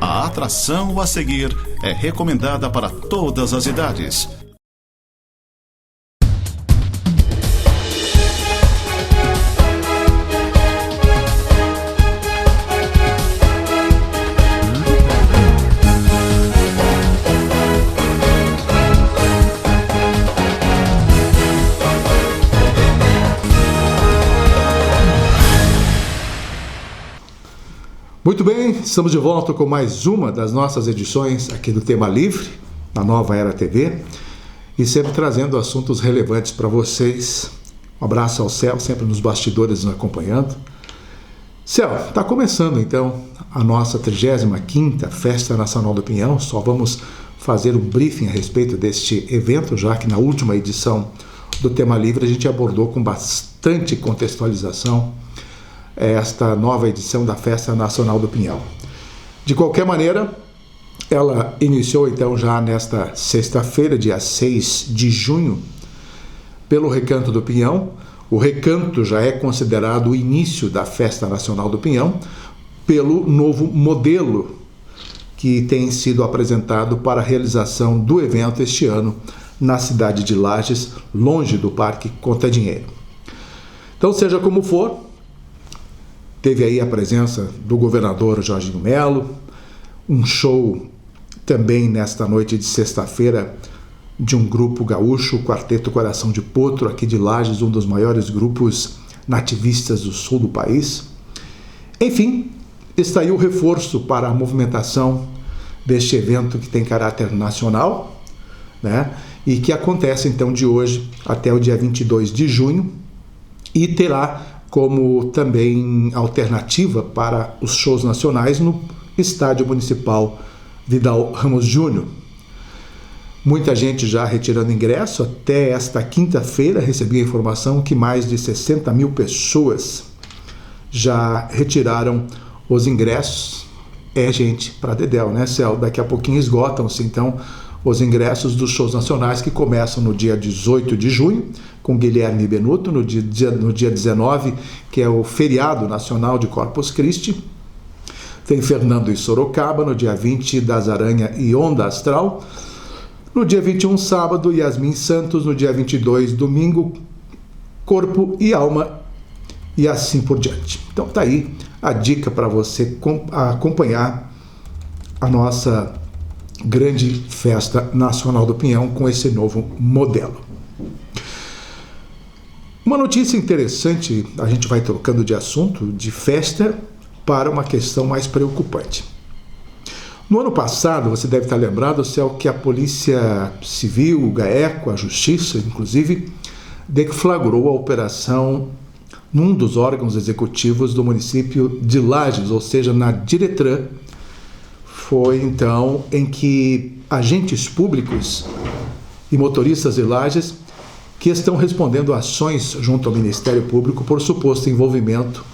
A atração a seguir é recomendada para todas as idades. Muito bem, estamos de volta com mais uma das nossas edições aqui do Tema Livre, na Nova Era TV, e sempre trazendo assuntos relevantes para vocês. Um abraço ao Céu, sempre nos bastidores nos acompanhando. Céu, está começando então a nossa 35ª Festa Nacional do Pinhão. Só vamos fazer um briefing a respeito deste evento, já que na última edição do Tema Livre a gente abordou com bastante contextualização esta nova edição da Festa Nacional do Pinhão. De qualquer maneira, ela iniciou então já nesta sexta-feira, dia 6 de junho, pelo Recanto do Pinhão. O Recanto já é considerado o início da Festa Nacional do Pinhão pelo novo modelo que tem sido apresentado para a realização do evento este ano na cidade de Lages, longe do Parque Conta Dinheiro. Então, seja como for, teve aí a presença do governador Jorginho Melo, um show também nesta noite de sexta-feira de um grupo gaúcho, o Quarteto Coração de Potro, aqui de Lages, um dos maiores grupos nativistas do sul do país. Enfim, está aí o reforço para a movimentação deste evento que tem caráter nacional, né? E que acontece então de hoje até o dia 22 de junho e terá como também alternativa para os shows nacionais no Estádio Municipal Vidal Ramos Júnior. Muita gente já retirando ingresso. Até esta quinta-feira recebi a informação que mais de 60 mil pessoas já retiraram os ingressos. É gente para dedéu, né, Céu? Daqui a pouquinho esgotam-se então os ingressos dos shows nacionais que começam no dia 18 de junho, com Guilherme Benuto, no dia 19, que é o feriado nacional de Corpus Christi. Tem Fernando e Sorocaba, no dia 20, Das Aranha e Onda Astral. No dia 21, sábado, Yasmin Santos. No dia 22, domingo, Corpo e Alma, e assim por diante. Então tá aí a dica para você acompanhar a nossa grande Festa Nacional do Pinhão com esse novo modelo. Uma notícia interessante, a gente vai trocando de assunto, de festa para uma questão mais preocupante. No ano passado, você deve estar lembrado, Céu, que a Polícia Civil, o GAECO, a Justiça, inclusive, deflagrou a operação num dos órgãos executivos do município de Lages, ou seja, na Diretran. Foi então em que agentes públicos e motoristas de Lages que estão respondendo ações junto ao Ministério Público por suposto envolvimento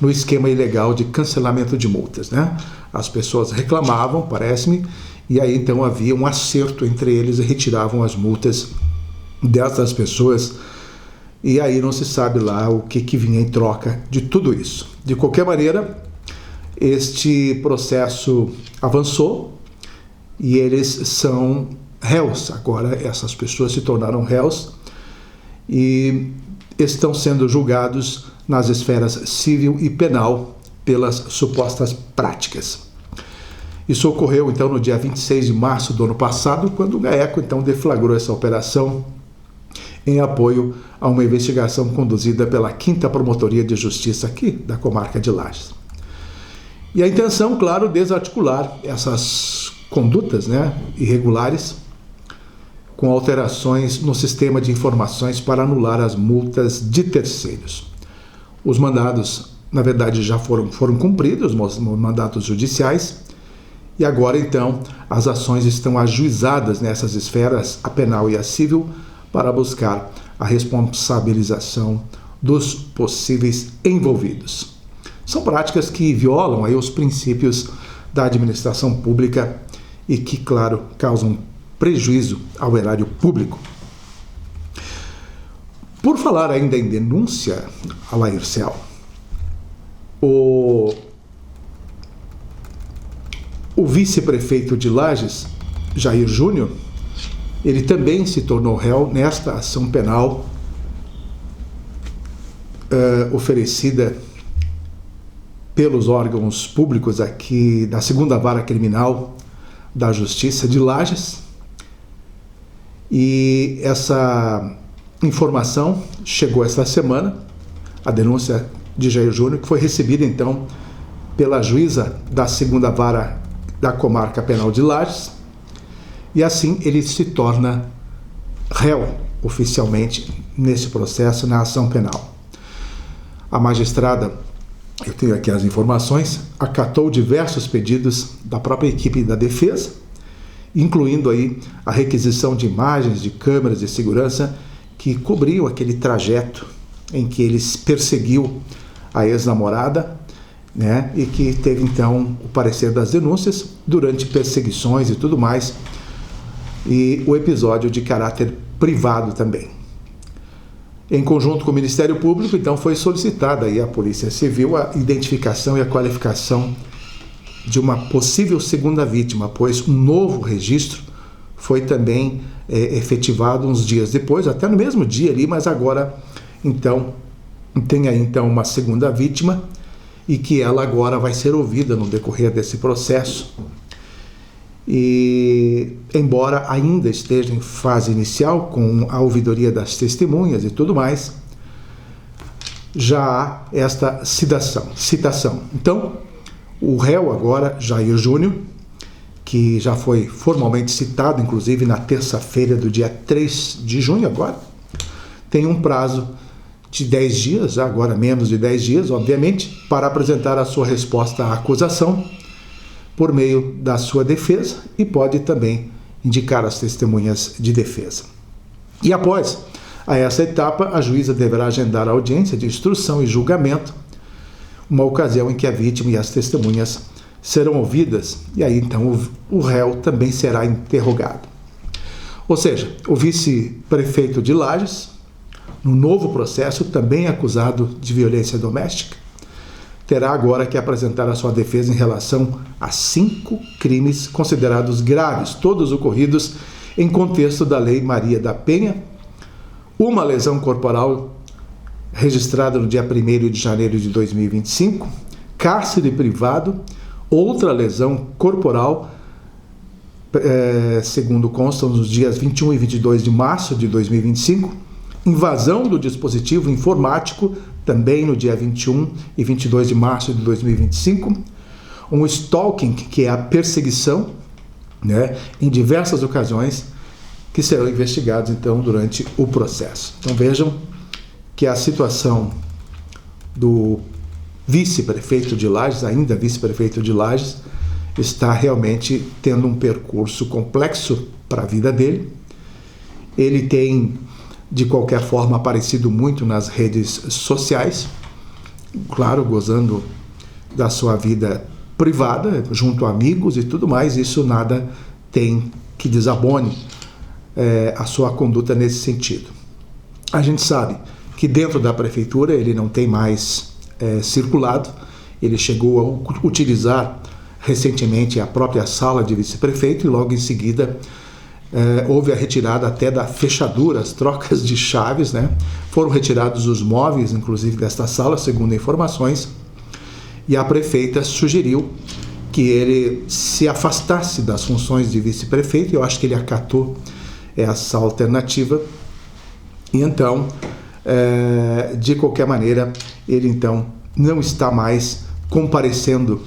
no esquema ilegal de cancelamento de multas, né? As pessoas reclamavam, parece-me, e aí então havia um acerto entre eles e retiravam as multas dessas pessoas, e aí não se sabe lá o que vinha em troca de tudo isso. De qualquer maneira, este processo avançou e eles são réus. Agora essas pessoas se tornaram réus e estão sendo julgados nas esferas civil e penal pelas supostas práticas. Isso ocorreu então no dia 26 de março do ano passado, quando o GAECO então deflagrou essa operação em apoio a uma investigação conduzida pela 5ª Promotoria de Justiça aqui da comarca de Lages. E a intenção, claro, desarticular essas condutas, né, irregulares, com alterações no sistema de informações para anular as multas de terceiros. Os mandados, na verdade, já foram cumpridos, os mandatos judiciais, e agora, então, as ações estão ajuizadas nessas esferas, a penal e a civil, para buscar a responsabilização dos possíveis envolvidos. São práticas que violam aí os princípios da administração pública e que, claro, causam prejuízo ao erário público. Por falar ainda em denúncia, Alaircel, o vice-prefeito de Lages, Jair Júnior, ele também se tornou réu nesta ação penal oferecida pelos órgãos públicos aqui da 2ª Vara Criminal da Justiça de Lages. E essa informação chegou esta semana, a denúncia de Jair Júnior, que foi recebida então pela juíza da 2ª Vara da Comarca Penal de Lages, e assim ele se torna réu oficialmente nesse processo, na ação penal. A magistrada, eu tenho aqui as informações, acatou diversos pedidos da própria equipe da defesa, incluindo aí a requisição de imagens de câmeras de segurança que cobriam aquele trajeto em que ele perseguiu a ex-namorada, né, e que teve então o parecer das denúncias durante perseguições e tudo mais, e o episódio de caráter privado também. Em conjunto com o Ministério Público, então, foi solicitada aí à Polícia Civil a identificação e a qualificação de uma possível segunda vítima, pois um novo registro foi também efetivado uns dias depois, até no mesmo dia ali, mas agora, então, tem aí então uma segunda vítima, e que ela agora vai ser ouvida no decorrer desse processo. E, embora ainda esteja em fase inicial, com a ouvidoria das testemunhas e tudo mais, já há esta citação. Então, o réu agora, Jair Júnior, que já foi formalmente citado, inclusive na terça-feira do dia 3 de junho agora, tem um prazo de 10 dias, agora menos de 10 dias, obviamente, para apresentar a sua resposta à acusação por meio da sua defesa, e pode também indicar as testemunhas de defesa. E após essa etapa, a juíza deverá agendar a audiência de instrução e julgamento, uma ocasião em que a vítima e as testemunhas serão ouvidas, e aí então o réu também será interrogado. Ou seja, o vice-prefeito de Lages, no novo processo, também acusado de violência doméstica, terá agora que apresentar a sua defesa em relação a 5 crimes considerados graves, todos ocorridos em contexto da Lei Maria da Penha, uma lesão corporal registrada no dia 1º de janeiro de 2025, cárcere privado, outra lesão corporal, segundo constam nos dias 21 e 22 de março de 2025, invasão do dispositivo informático, também no dia 21 e 22 de março de 2025, um stalking, que é a perseguição, né, em diversas ocasiões, que serão investigados, então, durante o processo. Então, vejam que a situação do vice-prefeito de Lages, ainda vice-prefeito de Lages, está realmente tendo um percurso complexo para a vida dele. Ele tem, de qualquer forma, aparecido muito nas redes sociais, claro, gozando da sua vida privada, junto a amigos e tudo mais. Isso nada tem que desabone a sua conduta nesse sentido. A gente sabe que dentro da prefeitura ele não tem mais circulado. Ele chegou a utilizar recentemente a própria sala de vice-prefeito, e logo em seguida houve a retirada até da fechadura, as trocas de chaves, né? Foram retirados os móveis, inclusive, desta sala, segundo informações, e a prefeita sugeriu que ele se afastasse das funções de vice-prefeito, e eu acho que ele acatou essa alternativa, e então, de qualquer maneira, ele então não está mais comparecendo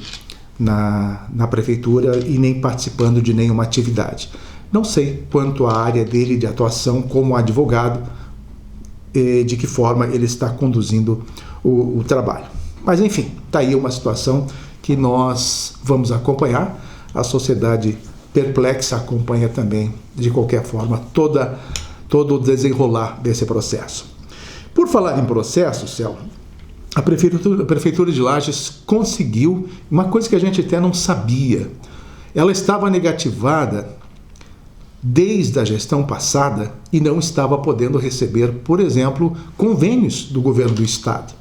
na prefeitura e nem participando de nenhuma atividade. Não sei quanto à área dele de atuação como advogado, de que forma ele está conduzindo o trabalho. Mas, enfim, está aí uma situação que nós vamos acompanhar. A sociedade perplexa acompanha também, de qualquer forma, todo o desenrolar desse processo. Por falar em processo, Céu, a Prefeitura de Lages conseguiu uma coisa que a gente até não sabia. Ela estava negativada desde a gestão passada e não estava podendo receber, por exemplo, convênios do governo do estado,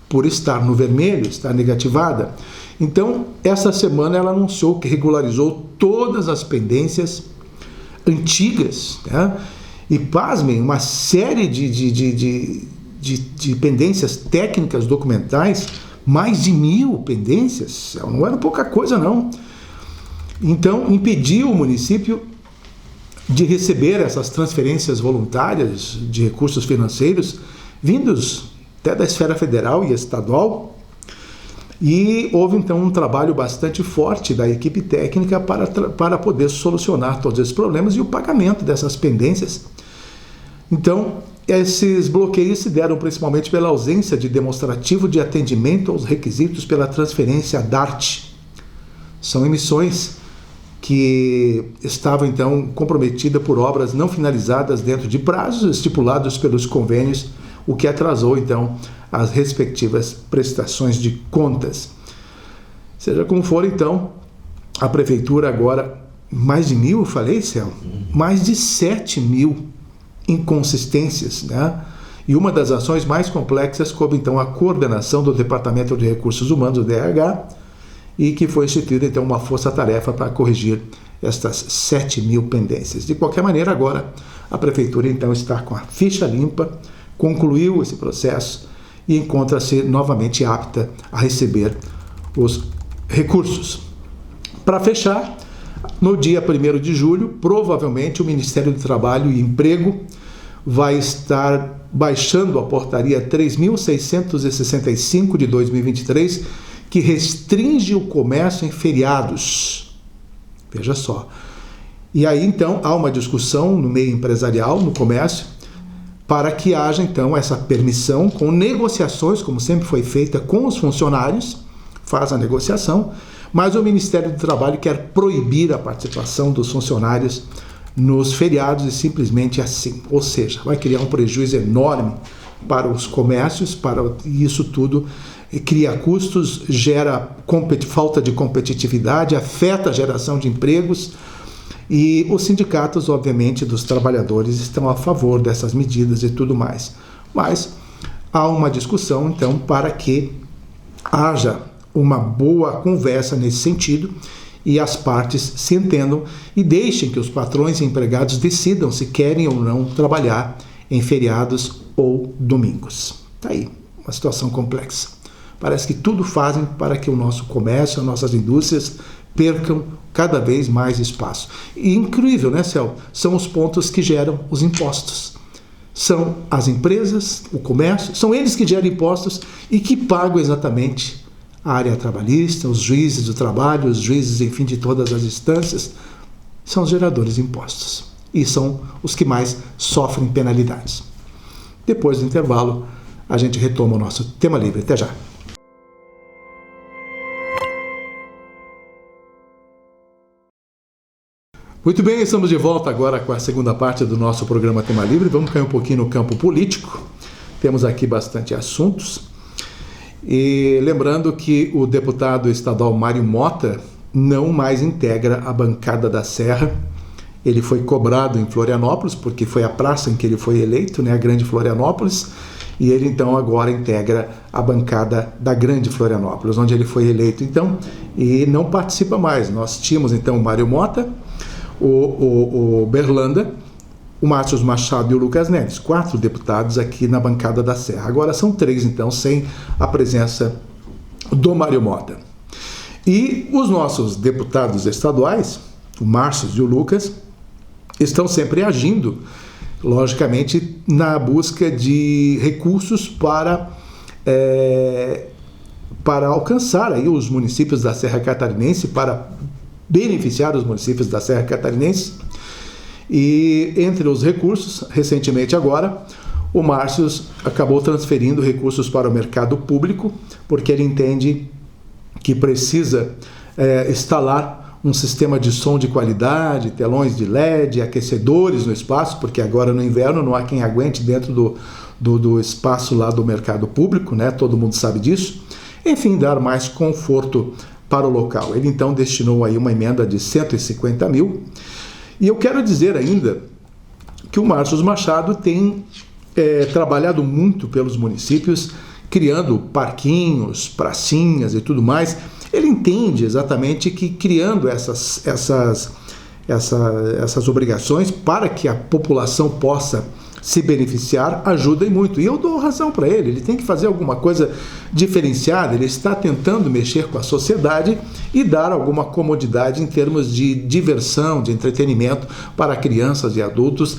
por estar no vermelho, estar negativada. Então, essa semana ela anunciou que regularizou todas as pendências antigas, né? E pasmem, uma série de pendências técnicas documentais, mais de 1.000 pendências, não era pouca coisa não. Então, impediu o município de receber essas transferências voluntárias de recursos financeiros vindos até da esfera federal e estadual, e houve então um trabalho bastante forte da equipe técnica para poder solucionar todos esses problemas e o pagamento dessas pendências. Então, esses bloqueios se deram principalmente pela ausência de demonstrativo de atendimento aos requisitos pela transferência DART. São emissões que estavam então comprometidas por obras não finalizadas dentro de prazos estipulados pelos convênios, o que atrasou então as respectivas prestações de contas. Seja como for, então, a prefeitura agora, mais de 1.000, eu falei, Céu? Mais de 7.000 inconsistências, né? E uma das ações mais complexas coube então a coordenação do Departamento de Recursos Humanos, o DRH, e que foi instituída então uma força-tarefa para corrigir estas 7.000 pendências. De qualquer maneira, agora a prefeitura então está com a ficha limpa, concluiu esse processo e encontra-se novamente apta a receber os recursos. Para fechar, no dia 1º de julho, provavelmente o Ministério do Trabalho e Emprego vai estar baixando a portaria 3.665 de 2023, que restringe o comércio em feriados. Veja só. E aí, então, há uma discussão no meio empresarial, no comércio, para que haja, então, essa permissão com negociações, como sempre foi feita com os funcionários, faz a negociação, mas o Ministério do Trabalho quer proibir a participação dos funcionários nos feriados e simplesmente assim. Ou seja, vai criar um prejuízo enorme para os comércios, e isso tudo cria custos, gera falta de competitividade, afeta a geração de empregos, e os sindicatos, obviamente, dos trabalhadores estão a favor dessas medidas e tudo mais. Mas há uma discussão, então, para que haja uma boa conversa nesse sentido e as partes se entendam e deixem que os patrões e empregados decidam se querem ou não trabalhar em feriados ou domingos. Está aí, uma situação complexa. Parece que tudo fazem para que o nosso comércio, as nossas indústrias percam cada vez mais espaço. E incrível, né, Céu? São os pontos que geram os impostos. São as empresas, o comércio, são eles que geram impostos e que pagam exatamente a área trabalhista, os juízes do trabalho, os juízes, enfim, de todas as instâncias, são os geradores de impostos. E são os que mais sofrem penalidades. Depois do intervalo, a gente retoma o nosso tema livre. Até já. Muito bem, estamos de volta agora com a segunda parte do nosso programa Tema Livre. Vamos cair um pouquinho no campo político. Temos aqui bastante assuntos. E lembrando que o deputado estadual Mário Mota não mais integra a bancada da Serra. Ele foi cobrado em Florianópolis, porque foi a praça em que ele foi eleito, né, a Grande Florianópolis, e ele então agora integra a bancada da Grande Florianópolis, onde ele foi eleito então, e não participa mais. Nós tínhamos então o Mário Mota, o Berlanda, o Márcio Machado e o Lucas Neves, 4 deputados aqui na bancada da Serra. Agora são 3, então, sem a presença do Mário Mota. E os nossos deputados estaduais, o Márcio e o Lucas, estão sempre agindo, logicamente, na busca de recursos para alcançar aí os municípios da Serra Catarinense, para beneficiar os municípios da Serra Catarinense. E entre os recursos, recentemente agora, o Márcio acabou transferindo recursos para o mercado público, porque ele entende que precisa instalar um sistema de som de qualidade, telões de LED, aquecedores no espaço, porque agora no inverno não há quem aguente dentro do espaço lá do mercado público, né? Todo mundo sabe disso. Enfim, dar mais conforto para o local. Ele então destinou aí uma emenda de 150 mil. E eu quero dizer ainda que o Márcio Machado tem trabalhado muito pelos municípios criando parquinhos, pracinhas e tudo mais. Ele entende exatamente que criando essas obrigações para que a população possa se beneficiar, ajuda e muito. E eu dou razão para ele tem que fazer alguma coisa diferenciada, ele está tentando mexer com a sociedade e dar alguma comodidade em termos de diversão, de entretenimento para crianças e adultos,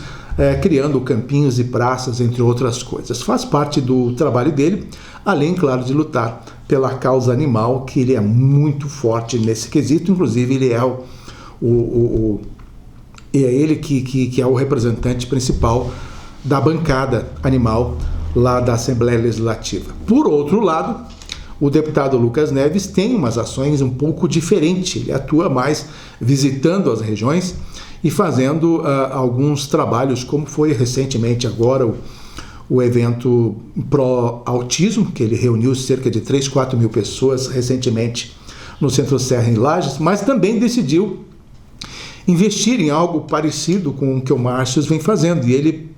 criando campinhos e praças, entre outras coisas. Faz parte do trabalho dele, além, claro, de lutar pela causa animal, que ele é muito forte nesse quesito, inclusive ele é ele que é o representante principal da bancada animal lá da Assembleia Legislativa. Por outro lado, o deputado Lucas Neves tem umas ações um pouco diferentes, ele atua mais visitando as regiões e fazendo alguns trabalhos, como foi recentemente agora o evento pró-autismo, que ele reuniu cerca de 3, 4 mil pessoas recentemente no Centro Serra em Lages, mas também decidiu investir em algo parecido com o que o Márcio vem fazendo, e ele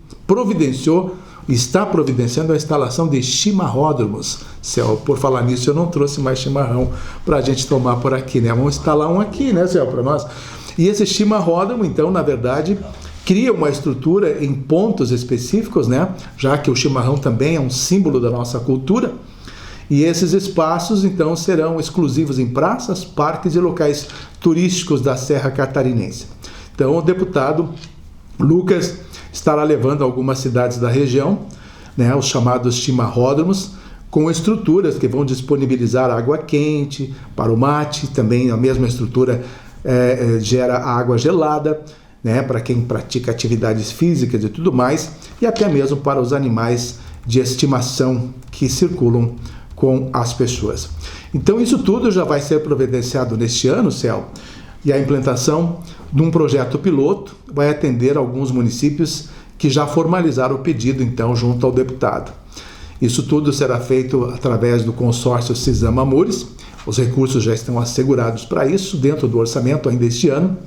está providenciando a instalação de chimarródromos. Céu, por falar nisso, eu não trouxe mais chimarrão para a gente tomar por aqui, né? Vamos instalar um aqui, né, Céu, para nós. E esse chimarródromo, então, na verdade, cria uma estrutura em pontos específicos, né? Já que o chimarrão também é um símbolo da nossa cultura. E esses espaços, então, serão exclusivos em praças, parques e locais turísticos da Serra Catarinense. Então, o deputado Lucas estará levando algumas cidades da região, né, os chamados chimarródromos, com estruturas que vão disponibilizar água quente para o mate, também a mesma estrutura gera água gelada, né, para quem pratica atividades físicas e tudo mais, e até mesmo para os animais de estimação que circulam com as pessoas. Então isso tudo já vai ser providenciado neste ano, Céu, e a implantação de um projeto piloto vai atender alguns municípios que já formalizaram o pedido, então, junto ao deputado. Isso tudo será feito através do consórcio Cisama Amores. Os recursos já estão assegurados para isso, dentro do orçamento ainda este ano.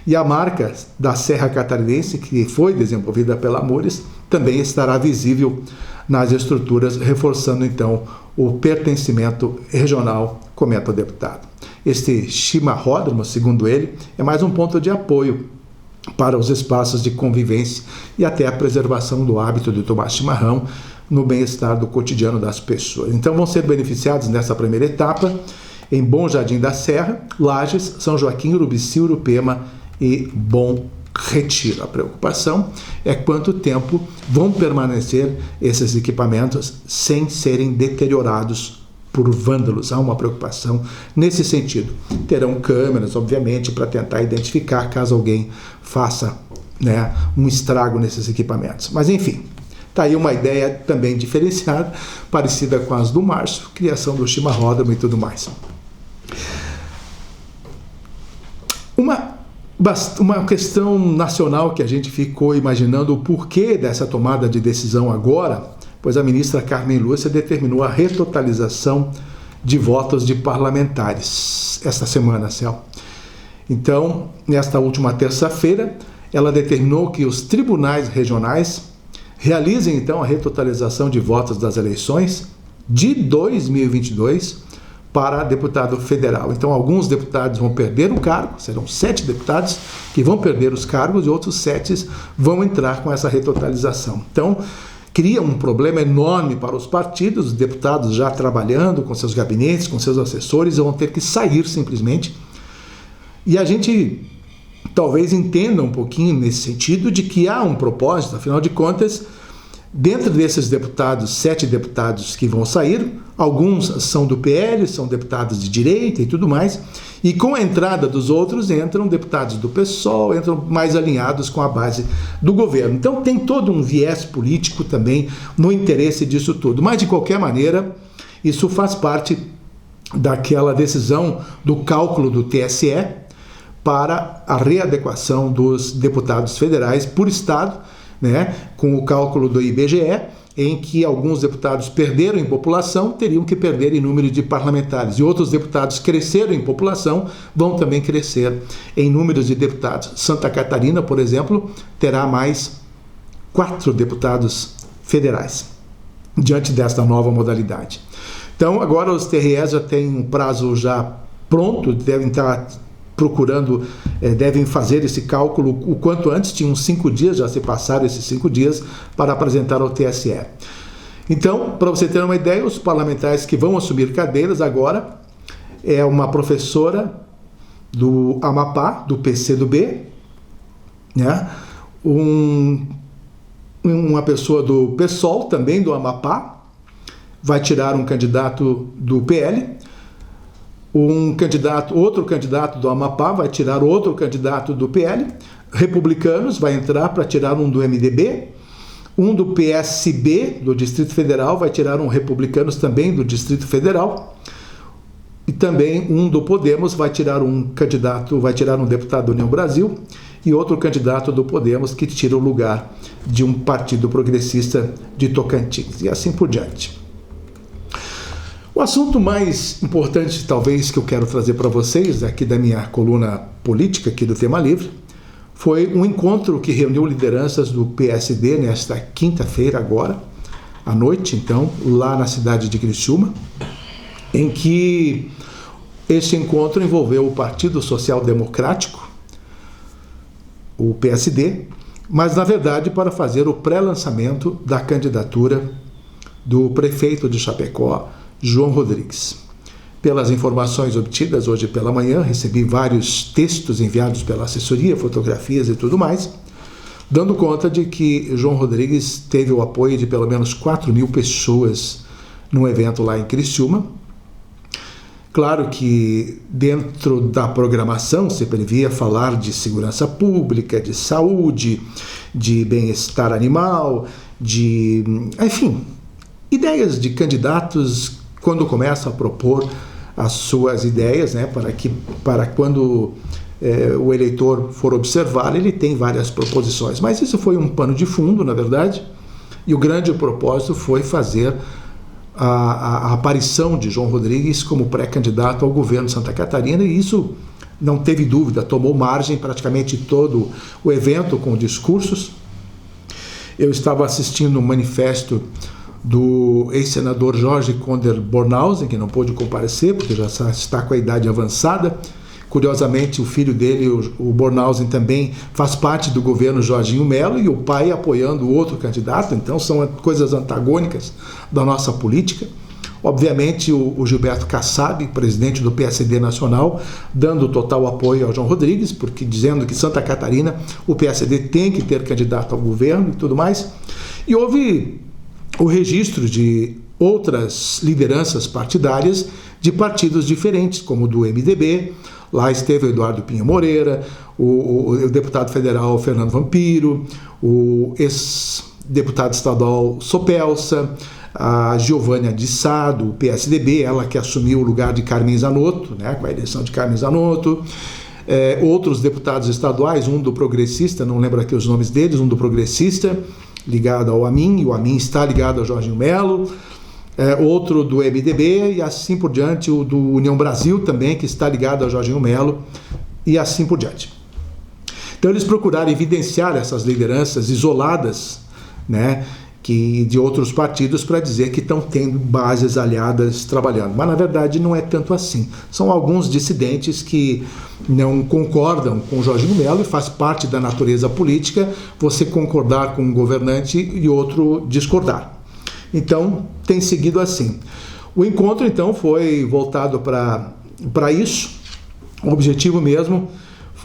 E a marca da Serra Catarinense, que foi desenvolvida pela Amores, também estará visível nas estruturas, reforçando, então, o pertencimento regional, comenta o deputado. Este chimarródromo, segundo ele, é mais um ponto de apoio para os espaços de convivência e até a preservação do hábito de tomar chimarrão no bem-estar do cotidiano das pessoas. Então vão ser beneficiados nessa primeira etapa em Bom Jardim da Serra, Lages, São Joaquim, Urubici, Urupema e Bom Retiro. A preocupação é quanto tempo vão permanecer esses equipamentos sem serem deteriorados por vândalos. Há uma preocupação nesse sentido. Terão câmeras, obviamente, para tentar identificar caso alguém faça, né, um estrago nesses equipamentos. Mas, enfim, está aí uma ideia também diferenciada, parecida com as do Márcio, criação do chimarródromo e tudo mais. Uma questão nacional que a gente ficou imaginando o porquê dessa tomada de decisão agora, pois a ministra Carmen Lúcia determinou a retotalização de votos de parlamentares esta semana, Céu. Então, nesta última terça-feira, ela determinou que os tribunais regionais realizem, então, a retotalização de votos das eleições de 2022 para deputado federal. Então, alguns deputados vão perder o cargo, serão 7 deputados que vão perder os cargos e outros 7 vão entrar com essa retotalização. Então, cria um problema enorme para os partidos, os deputados já trabalhando com seus gabinetes, com seus assessores, vão ter que sair simplesmente. E a gente talvez entenda um pouquinho nesse sentido de que há um propósito, afinal de contas, dentro desses deputados, 7 deputados que vão sair, alguns são do PL, são deputados de direita e tudo mais, e com a entrada dos outros entram deputados do PSOL, entram mais alinhados com a base do governo. Então tem todo um viés político também no interesse disso tudo. Mas de qualquer maneira, isso faz parte daquela decisão do cálculo do TSE para a readequação dos deputados federais por estado, né, com o cálculo do IBGE, em que alguns deputados perderam em população, teriam que perder em número de parlamentares, e outros deputados cresceram em população, vão também crescer em números de deputados. Santa Catarina, por exemplo, terá mais 4 deputados federais. diante desta nova modalidade. Então, agora os TREs já têm um prazo já pronto, devem estar procurando, devem fazer esse cálculo o quanto antes, tinham 5 dias, já se passaram esses 5 dias, para apresentar ao TSE. Então, para você ter uma ideia, os parlamentares que vão assumir cadeiras agora é uma professora do Amapá, do PCdoB, né? Uma pessoa do PSOL, também do Amapá, vai tirar um candidato do PL, outro candidato do Amapá vai tirar outro candidato do PL, republicanos vai entrar para tirar um do MDB, um do PSB, do Distrito Federal, vai tirar um republicanos também do Distrito Federal, e também um do Podemos vai tirar um candidato, vai tirar um deputado da União Brasil, e outro candidato do Podemos que tira o lugar de um partido progressista de Tocantins, e assim por diante. O assunto mais importante, talvez, que eu quero trazer para vocês, aqui da minha coluna política, aqui do Tema Livre, foi um encontro que reuniu lideranças do PSD nesta quinta-feira, agora, à noite, então, lá na cidade de Criciúma, em que este encontro envolveu o Partido Social Democrático, o PSD, mas, na verdade, para fazer o pré-lançamento da candidatura do prefeito de Chapecó, João Rodrigues. Pelas informações obtidas hoje pela manhã, recebi vários textos enviados pela assessoria, fotografias e tudo mais, dando conta de que João Rodrigues teve o apoio de pelo menos 4.000 pessoas num evento lá em Criciúma. Claro que dentro da programação se previa falar de segurança pública, de saúde, de bem-estar animal, enfim, ideias de candidatos quando começam a propor as suas ideias, né, para quando o eleitor for observar, ele tem várias proposições. Mas isso foi um pano de fundo, na verdade, e o grande propósito foi fazer a aparição de João Rodrigues como pré-candidato ao governo de Santa Catarina, e isso não teve dúvida, tomou margem praticamente todo o evento com discursos. Eu estava assistindo um manifesto do ex-senador Jorge Conder Bornhausen, que não pôde comparecer porque já está com a idade avançada. Curiosamente, o filho dele, o Bornhausen, também faz parte do governo Jorginho Melo, e o pai apoiando o outro candidato. Então são coisas antagônicas da nossa política. Obviamente o Gilberto Kassab, presidente do PSD Nacional, dando total apoio ao João Rodrigues, porque dizendo que Santa Catarina, o PSD tem que ter candidato ao governo e tudo mais. E houve o registro de outras lideranças partidárias de partidos diferentes, como o do MDB. Lá esteve o Eduardo Pinho Moreira, o deputado federal Fernando Vampiro, o ex-deputado estadual Sopelsa, a Giovânia de Sá, do PSDB, ela que assumiu o lugar de Carmen Zanotto, né, com a eleição de Carmen Zanotto. Outros deputados estaduais, um do progressista, não lembro aqui os nomes deles, um do progressista, ligado ao Amin, e o Amin está ligado ao Jorginho Melo, outro do MDB, e assim por diante, o do União Brasil também, que está ligado ao Jorginho Melo, e assim por diante. Então eles procuraram evidenciar essas lideranças isoladas, né, de outros partidos, para dizer que estão tendo bases aliadas trabalhando. Mas na verdade não é tanto assim. São alguns dissidentes que não concordam com o Jorginho Melo, e faz parte da natureza política você concordar com um governante e outro discordar. Então tem seguido assim. O encontro então foi voltado para isso. O objetivo mesmo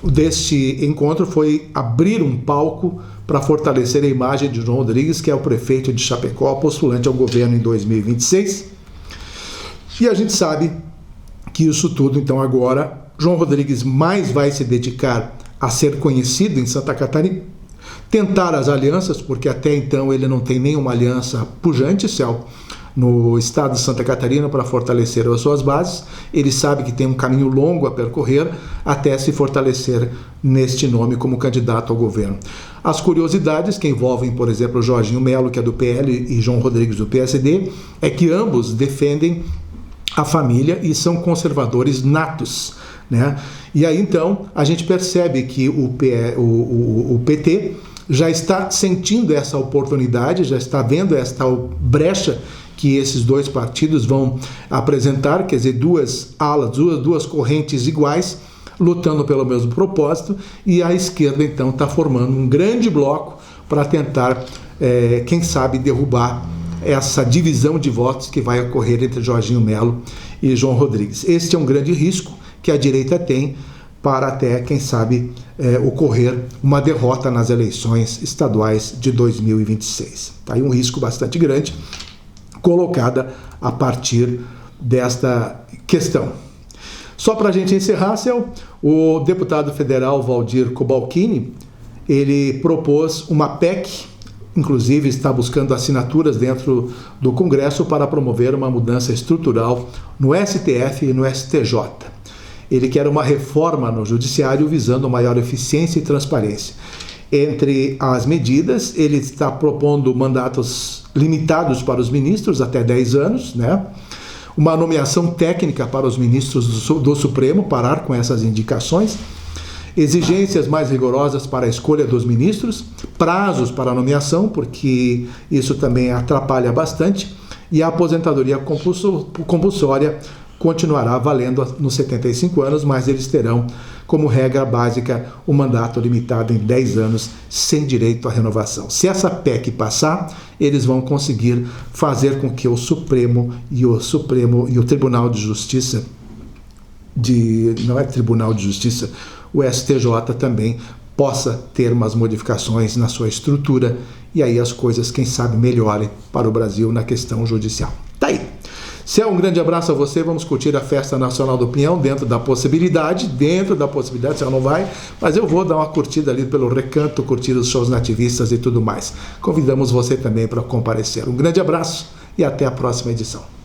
deste encontro foi abrir um palco para fortalecer a imagem de João Rodrigues, que é o prefeito de Chapecó, postulante ao governo em 2026. E a gente sabe que isso tudo, então, agora, João Rodrigues mais vai se dedicar a ser conhecido em Santa Catarina, tentar as alianças, porque até então ele não tem nenhuma aliança pujante, no estado de Santa Catarina, para fortalecer as suas bases. Ele sabe que tem um caminho longo a percorrer até se fortalecer neste nome como candidato ao governo. As curiosidades que envolvem, por exemplo, o Jorginho Melo, que é do PL, e João Rodrigues, do PSD, é que ambos defendem a família e são conservadores natos, né? E aí então a gente percebe que o PT já está sentindo essa oportunidade, já está vendo esta brecha que esses dois partidos vão apresentar, quer dizer, duas alas, duas correntes iguais, lutando pelo mesmo propósito, e a esquerda então está formando um grande bloco para tentar, quem sabe, derrubar essa divisão de votos que vai ocorrer entre Jorginho Melo e João Rodrigues. Este é um grande risco que a direita tem para até, quem sabe, ocorrer uma derrota nas eleições estaduais de 2026. Tá aí um risco bastante grande colocada a partir desta questão. Só para a gente encerrar, Céu, o deputado federal Valdir Cobalcini, ele propôs uma PEC, inclusive está buscando assinaturas dentro do Congresso para promover uma mudança estrutural no STF e no STJ. Ele quer uma reforma no judiciário visando maior eficiência e transparência. Entre as medidas, ele está propondo mandatos limitados para os ministros, até 10 anos, né? Uma nomeação técnica para os ministros do Supremo, parar com essas indicações, exigências mais rigorosas para a escolha dos ministros, prazos para a nomeação, porque isso também atrapalha bastante, e a aposentadoria compulsória continuará valendo nos 75 anos, mas eles terão como regra básica o mandato limitado em 10 anos sem direito à renovação. Se essa PEC passar, eles vão conseguir fazer com que o Supremo e o Tribunal de Justiça não é Tribunal de Justiça, o STJ também possa ter umas modificações na sua estrutura e aí as coisas, quem sabe, melhorem para o Brasil na questão judicial. Tá aí. Céu, um grande abraço a você, vamos curtir a Festa Nacional do Pinhão dentro da possibilidade, Céu não vai, mas eu vou dar uma curtida ali pelo Recanto, curtir os shows nativistas e tudo mais. Convidamos você também para comparecer. Um grande abraço e até a próxima edição.